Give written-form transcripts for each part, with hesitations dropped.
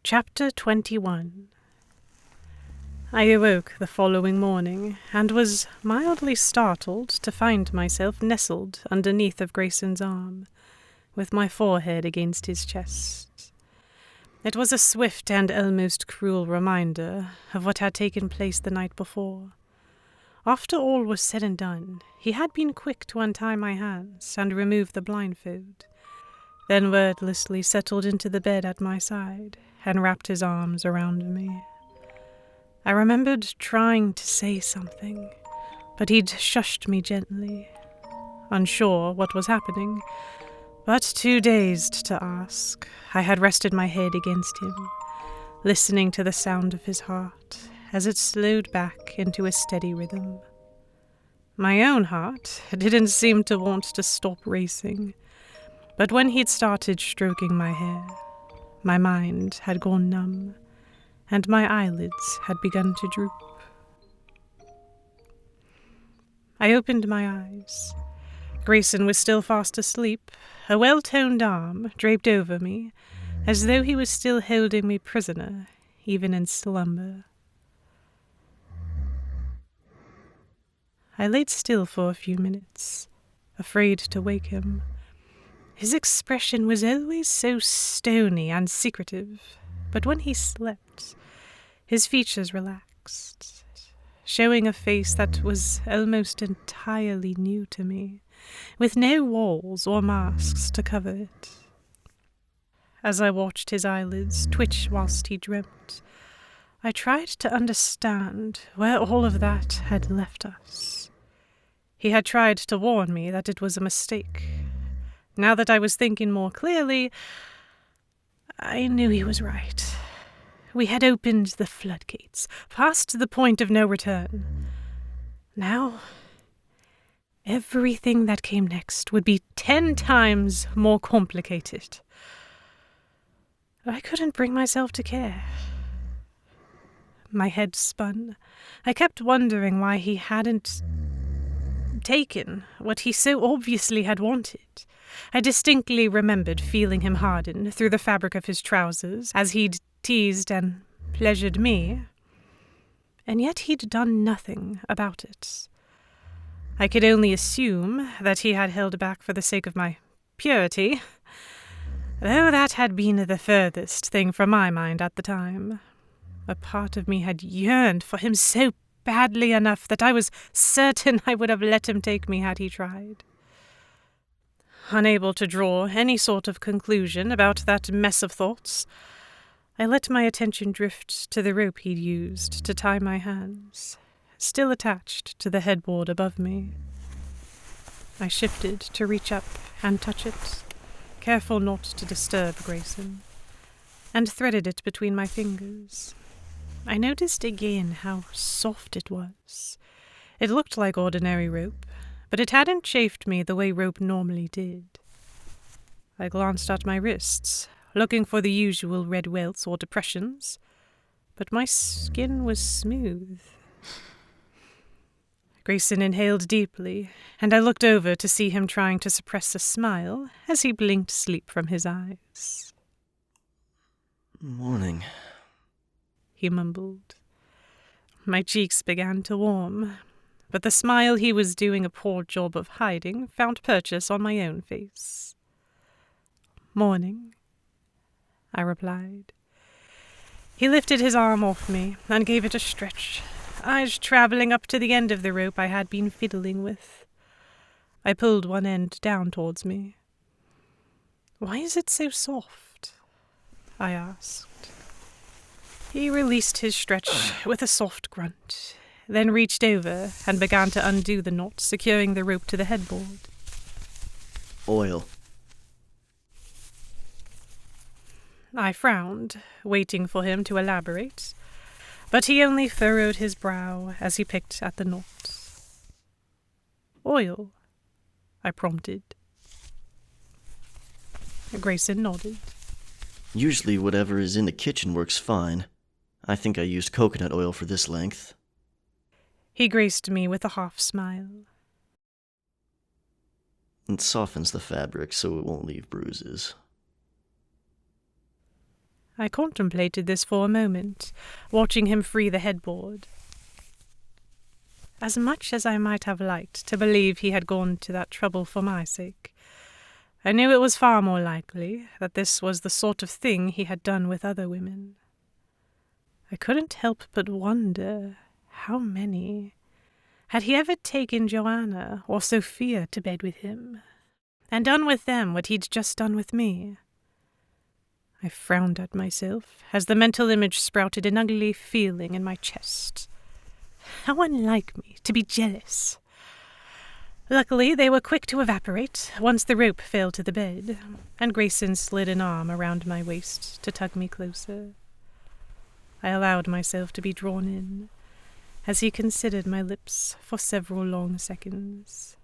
Chapter 21. I awoke the following morning, and was mildly startled to find myself nestled underneath of Grayson's arm, with my forehead against his chest. It was a swift and almost cruel reminder of what had taken place the night before. After all was said and done, he had been quick to untie my hands and remove the blindfold, then wordlessly settled into the bed at my side and wrapped his arms around me. I remembered trying to say something, but he'd shushed me gently, unsure what was happening, but too dazed to ask. I had rested my head against him, listening to the sound of his heart as it slowed back into a steady rhythm. My own heart didn't seem to want to stop racing, but when he'd started stroking my hair, my mind had gone numb, and my eyelids had begun to droop. I opened my eyes. Grayson was still fast asleep, a well-toned arm draped over me, as though he was still holding me prisoner, even in slumber. I laid still for a few minutes, afraid to wake him. His expression was always so stony and secretive, but when he slept, his features relaxed, showing a face that was almost entirely new to me, with no walls or masks to cover it. As I watched his eyelids twitch whilst he dreamt, I tried to understand where all of that had left us. He had tried to warn me that it was a mistake. Now that I was thinking more clearly, I knew he was right. We had opened the floodgates, past the point of no return. Now, everything that came next would be 10 times more complicated. I couldn't bring myself to care. My head spun. I kept wondering why he hadn't taken what he so obviously had wanted. I distinctly remembered feeling him harden through the fabric of his trousers as he'd teased and pleasured me, and yet he'd done nothing about it. I could only assume that he had held back for the sake of my purity, though that had been the furthest thing from my mind at the time. A part of me had yearned for him so badly enough that I was certain I would have let him take me had he tried. Unable to draw any sort of conclusion about that mess of thoughts, I let my attention drift to the rope he'd used to tie my hands, still attached to the headboard above me. I shifted to reach up and touch it, careful not to disturb Grayson, and threaded it between my fingers. I noticed again how soft it was. It looked like ordinary rope, but it hadn't chafed me the way rope normally did. I glanced at my wrists, looking for the usual red welts or depressions, but my skin was smooth. Grayson inhaled deeply, and I looked over to see him trying to suppress a smile as he blinked sleep from his eyes. "Morning," he mumbled. My cheeks began to warm, but the smile he was doing a poor job of hiding found purchase on my own face. "Morning," I replied. He lifted his arm off me and gave it a stretch, eyes travelling up to the end of the rope I had been fiddling with. I pulled one end down towards me. "Why is it so soft?" I asked. He released his stretch with a soft grunt, then reached over and began to undo the knot securing the rope to the headboard. "Oil." I frowned, waiting for him to elaborate, but he only furrowed his brow as he picked at the knot. "Oil," I prompted. Grayson nodded. "Usually whatever is in the kitchen works fine. I think I used coconut oil for this length." He graced me with a half smile. It softens the fabric so it won't leave bruises. I contemplated this for a moment, watching him free the headboard. As much as I might have liked to believe he had gone to that trouble for my sake, I knew it was far more likely that this was the sort of thing he had done with other women. I couldn't help but wonder how many. Had he ever taken Joanna or Sophia to bed with him, and done with them what he'd just done with me? I frowned at myself as the mental image sprouted an ugly feeling in my chest. How unlike me to be jealous. Luckily, they were quick to evaporate once the rope fell to the bed, and Grayson slid an arm around my waist to tug me closer. I allowed myself to be drawn in, as he considered my lips for several long seconds.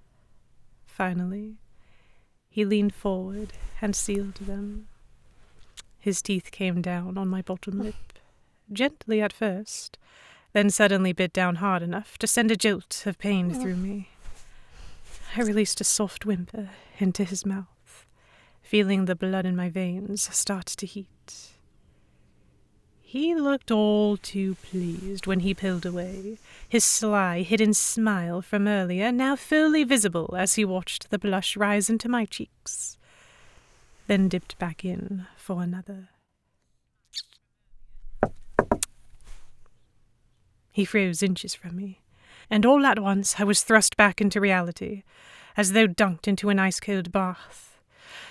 Finally, he leaned forward and sealed them. His teeth came down on my bottom lip, gently at first, then suddenly bit down hard enough to send a jolt of pain through me. I released a soft whimper into his mouth, feeling the blood in my veins start to heat. He looked all too pleased when he pulled away, his sly, hidden smile from earlier now fully visible as he watched the blush rise into my cheeks, then dipped back in for another. He froze inches from me, and all at once I was thrust back into reality, as though dunked into an ice-cold bath.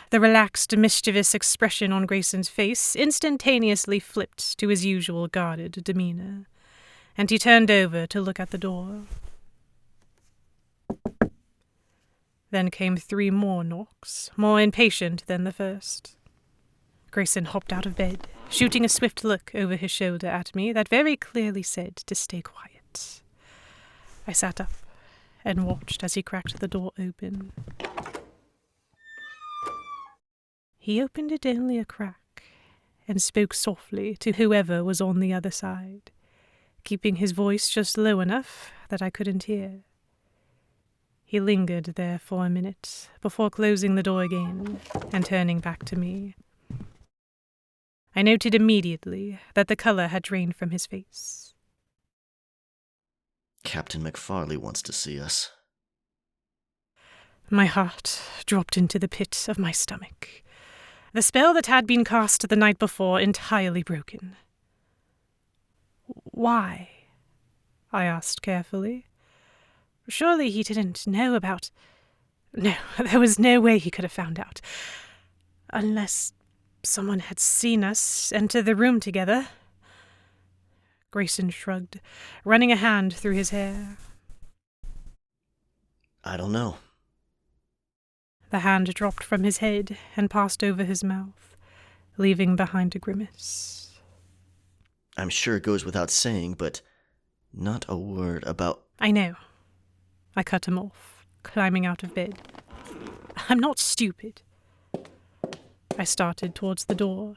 The relaxed, mischievous expression on Grayson's face instantaneously flipped to his usual guarded demeanor, and he turned over to look at the door. Then came 3 more knocks, more impatient than the first. Grayson hopped out of bed, shooting a swift look over his shoulder at me that very clearly said to stay quiet. I sat up and watched as he cracked the door open. He opened it only a crack and spoke softly to whoever was on the other side, keeping his voice just low enough that I couldn't hear. He lingered there for a minute before closing the door again and turning back to me. I noted immediately that the color had drained from his face. Captain McFarley wants to see us. My heart dropped into the pit of my stomach. The spell that had been cast the night before entirely broken. Why? I asked carefully. Surely he didn't know about... No, there was no way he could have found out. Unless someone had seen us enter the room together. Grayson shrugged, running a hand through his hair. I don't know. The hand dropped from his head and passed over his mouth, leaving behind a grimace. I'm sure it goes without saying, but not a word about... I know. I cut him off, climbing out of bed. I'm not stupid. I started towards the door,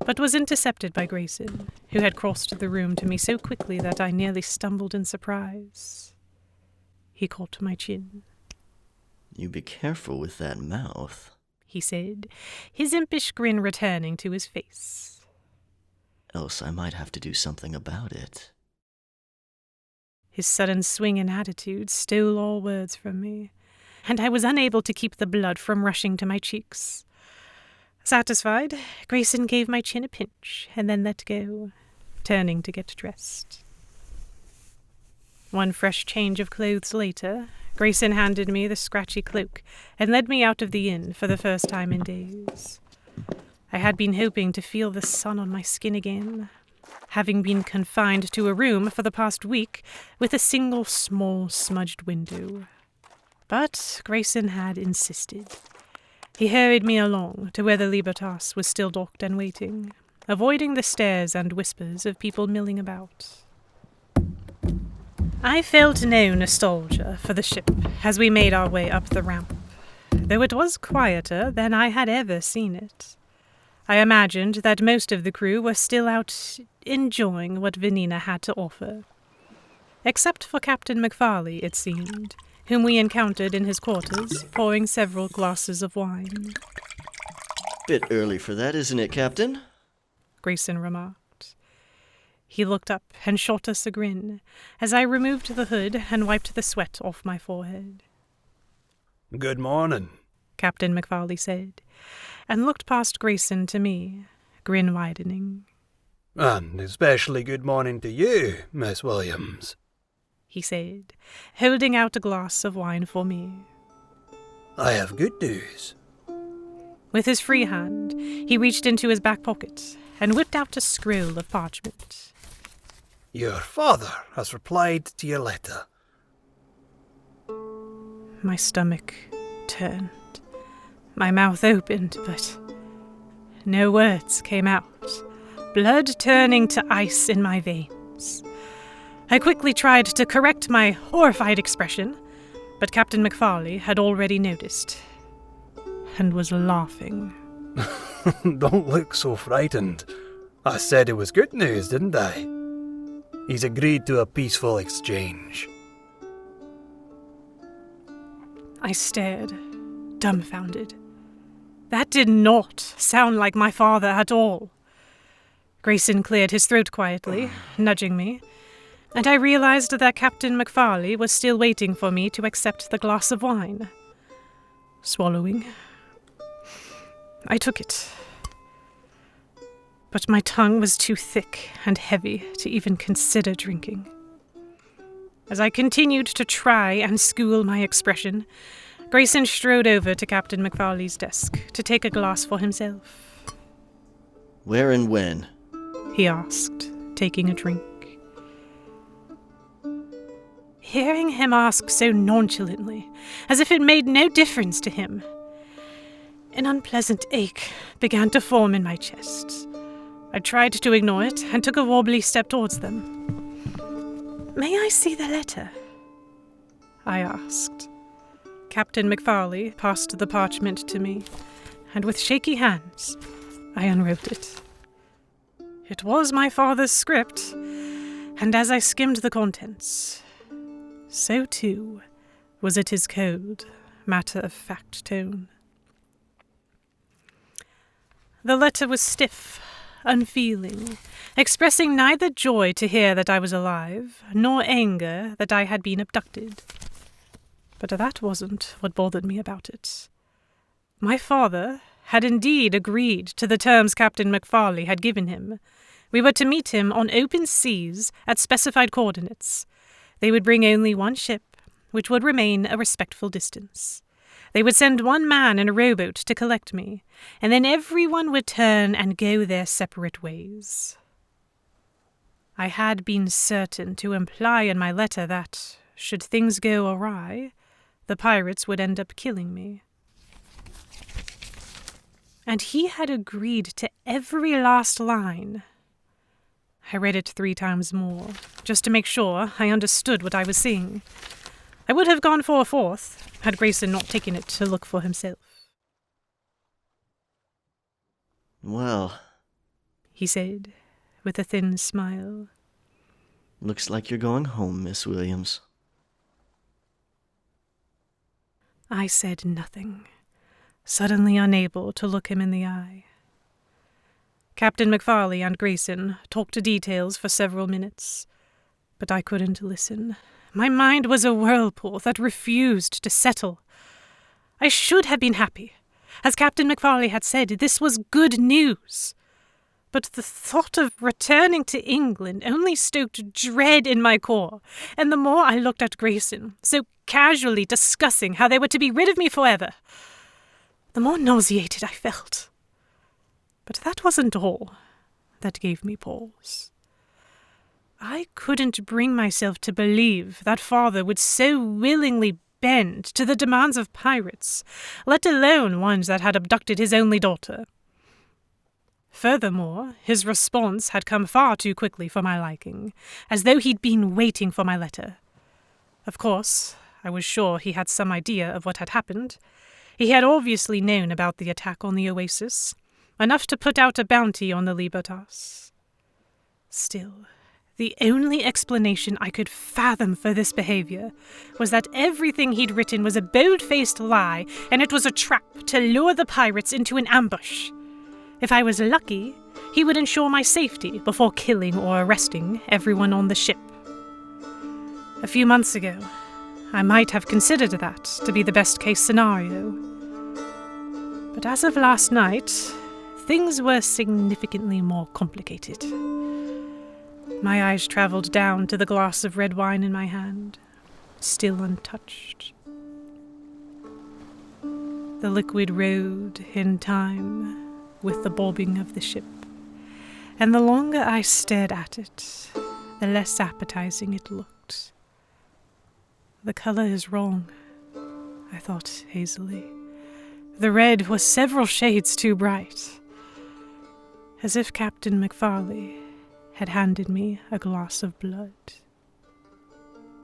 but was intercepted by Grayson, who had crossed the room to me so quickly that I nearly stumbled in surprise. He caught my chin. You be careful with that mouth, he said, his impish grin returning to his face. Else I might have to do something about it. His sudden swing in attitude stole all words from me, and I was unable to keep the blood from rushing to my cheeks. Satisfied, Grayson gave my chin a pinch and then let go, turning to get dressed. One fresh change of clothes later, Grayson handed me the scratchy cloak and led me out of the inn for the first time in days. I had been hoping to feel the sun on my skin again, having been confined to a room for the past week with a single small smudged window. But Grayson had insisted. He hurried me along to where the Libertas was still docked and waiting, avoiding the stares and whispers of people milling about. I felt no nostalgia for the ship as we made our way up the ramp, though it was quieter than I had ever seen it. I imagined that most of the crew were still out enjoying what Venina had to offer. Except for Captain McFarley, it seemed, whom we encountered in his quarters, pouring several glasses of wine. Bit early for that, isn't it, Captain? Grayson remarked. He looked up and shot us a grin as I removed the hood and wiped the sweat off my forehead. Good morning, Captain McFarley said, and looked past Grayson to me, grin widening. And especially good morning to you, Miss Williams, he said, holding out a glass of wine for me. I have good news. With his free hand, he reached into his back pocket and whipped out a scroll of parchment. Your father has replied to your letter. My stomach turned. My mouth opened, but no words came out, blood turning to ice in my veins. I quickly tried to correct my horrified expression, but Captain McFarley had already noticed and was laughing. Don't look so frightened. I said it was good news, didn't I? He's agreed to a peaceful exchange. I stared, dumbfounded. That did not sound like my father at all. Grayson cleared his throat quietly, nudging me, and I realized that Captain McFarley was still waiting for me to accept the glass of wine. Swallowing, I took it. But my tongue was too thick and heavy to even consider drinking. As I continued to try and school my expression, Grayson strode over to Captain McFarley's desk to take a glass for himself. Where and when? He asked, taking a drink. Hearing him ask so nonchalantly, as if it made no difference to him, an unpleasant ache began to form in my chest. I tried to ignore it and took a wobbly step towards them. May I see the letter? I asked. Captain McFarley passed the parchment to me, and with shaky hands, I unwrote it. It was my father's script, and as I skimmed the contents, so too was it his cold, matter-of-fact tone. The letter was stiff, unfeeling, expressing neither joy to hear that I was alive, nor anger that I had been abducted. But that wasn't what bothered me about it. My father had indeed agreed to the terms Captain McFarley had given him. We were to meet him on open seas at specified coordinates. They would bring only one ship, which would remain a respectful distance. They would send one man in a rowboat to collect me, and then everyone would turn and go their separate ways. I had been certain to imply in my letter that, should things go awry, the pirates would end up killing me. And he had agreed to every last line. I read it 3 times more, just to make sure I understood what I was seeing. I would have gone for a 4th, had Grayson not taken it to look for himself. Well, he said, with a thin smile. Looks like you're going home, Miss Williams. I said nothing, suddenly unable to look him in the eye. Captain McFarley and Grayson talked details for several minutes, but I couldn't listen. My mind was a whirlpool that refused to settle. I should have been happy. As Captain McFarley had said, this was good news. But the thought of returning to England only stoked dread in my core, and the more I looked at Grayson, so casually discussing how they were to be rid of me forever, the more nauseated I felt. But that wasn't all that gave me pause. I couldn't bring myself to believe that father would so willingly bend to the demands of pirates, let alone ones that had abducted his only daughter. Furthermore, his response had come far too quickly for my liking, as though he'd been waiting for my letter. Of course, I was sure he had some idea of what had happened. He had obviously known about the attack on the Oasis, enough to put out a bounty on the Libertas. Still, the only explanation I could fathom for this behavior was that everything he'd written was a bold-faced lie, and it was a trap to lure the pirates into an ambush. If I was lucky, he would ensure my safety before killing or arresting everyone on the ship. A few months ago, I might have considered that to be the best-case scenario. But as of last night, things were significantly more complicated. My eyes travelled down to the glass of red wine in my hand, still untouched. The liquid rode in time with the bobbing of the ship, and the longer I stared at it, the less appetizing it looked. The colour is wrong, I thought hazily. The red was several shades too bright, as if Captain McFarley had handed me a glass of blood.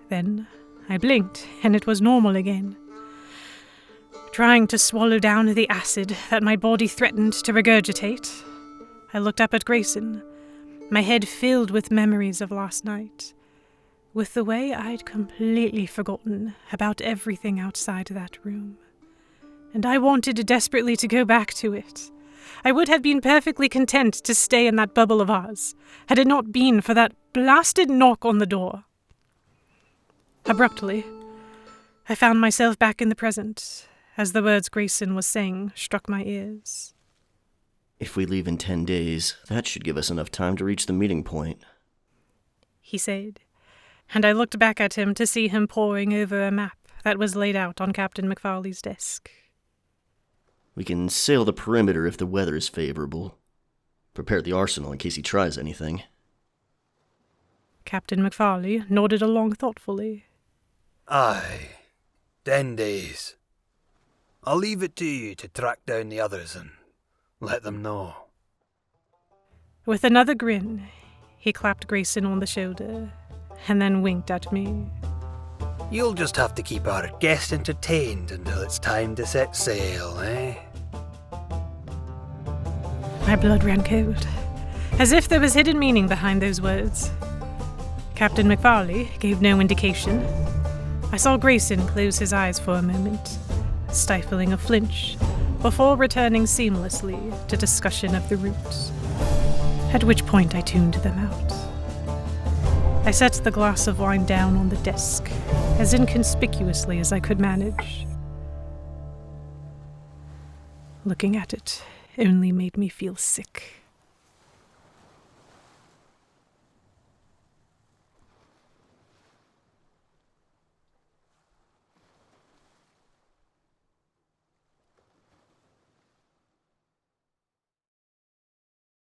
Then I blinked, and it was normal again. Trying to swallow down the acid that my body threatened to regurgitate, I looked up at Grayson, my head filled with memories of last night, with the way I'd completely forgotten about everything outside that room. And I wanted desperately to go back to it. I would have been perfectly content to stay in that bubble of ours, had it not been for that blasted knock on the door. Abruptly, I found myself back in the present, as the words Grayson was saying struck my ears. If we leave in 10 days, that should give us enough time to reach the meeting point, he said, and I looked back at him to see him poring over a map that was laid out on Captain McFarley's desk. We can sail the perimeter if the weather is favorable. Prepare the arsenal in case he tries anything. Captain McFarley nodded along thoughtfully. Aye, 10 days. I'll leave it to you to track down the others and let them know. With another grin, he clapped Grayson on the shoulder and then winked at me. You'll just have to keep our guest entertained until it's time to set sail, eh? My blood ran cold, as if there was hidden meaning behind those words. Captain McFarley gave no indication. I saw Grayson close his eyes for a moment, stifling a flinch, before returning seamlessly to discussion of the route, at which point I tuned them out. I set the glass of wine down on the desk, as inconspicuously as I could manage. Looking at it only made me feel sick.